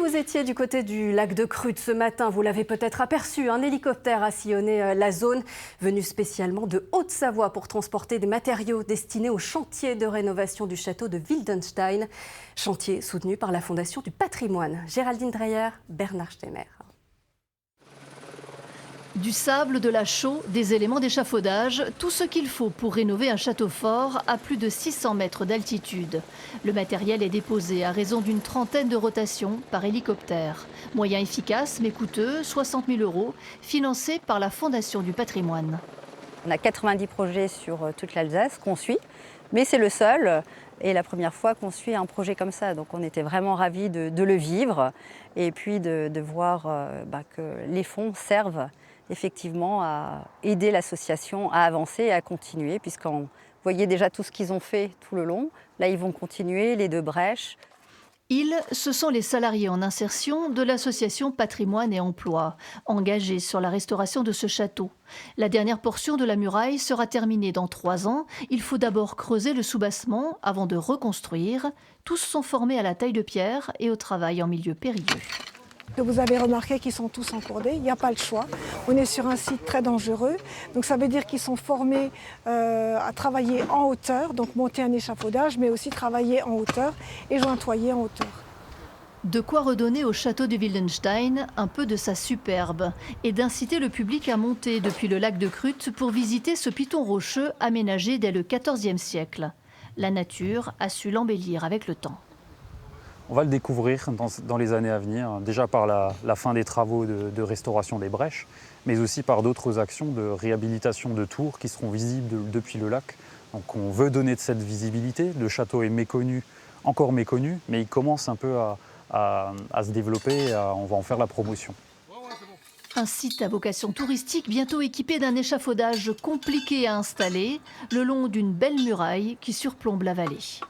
vous étiez du côté du lac de Crute ce matin, vous l'avez peut-être aperçu, un hélicoptère a sillonné la zone, venu spécialement de Haute-Savoie pour transporter des matériaux destinés au chantier de rénovation du château de Wildenstein, chantier soutenu par la Fondation du patrimoine. Géraldine Dreyer, Bernard Stemmer. Du sable, de la chaux, des éléments d'échafaudage, tout ce qu'il faut pour rénover un château fort à plus de 600 mètres d'altitude. Le matériel est déposé à raison d'une trentaine de rotations par hélicoptère. Moyen efficace mais coûteux, 60 000 €, financé par la Fondation du patrimoine. On a 90 projets sur toute l'Alsace qu'on suit, mais c'est le seul et la première fois qu'on suit un projet comme ça. Donc on était vraiment ravis de le vivre et puis de voir que les fonds servent effectivement à aider l'association à avancer et à continuer, puisqu'on voyait déjà tout ce qu'ils ont fait tout le long. Là, ils vont continuer, les 2 brèches. Ils, ce sont les salariés en insertion de l'association Patrimoine et Emploi, engagés sur la restauration de ce château. La dernière portion de la muraille sera terminée dans 3 ans. Il faut d'abord creuser le soubassement avant de reconstruire. Tous sont formés à la taille de pierre et au travail en milieu périlleux. Vous avez remarqué qu'ils sont tous encordés, il n'y a pas le choix. On est sur un site très dangereux, donc ça veut dire qu'ils sont formés à travailler en hauteur, donc monter un échafaudage, mais aussi travailler en hauteur et jointoyer en hauteur. De quoi redonner au château de Wildenstein un peu de sa superbe et d'inciter le public à monter depuis le lac de Crute pour visiter ce piton rocheux aménagé dès le XIVe siècle. La nature a su l'embellir avec le temps. On va le découvrir dans les années à venir, déjà par la fin des travaux de restauration des brèches, mais aussi par d'autres actions de réhabilitation de tours qui seront visibles depuis le lac. Donc on veut donner de cette visibilité. Le château est méconnu, encore méconnu, mais il commence un peu à se développer, on va en faire la promotion. Un site à vocation touristique bientôt équipé d'un échafaudage compliqué à installer le long d'une belle muraille qui surplombe la vallée.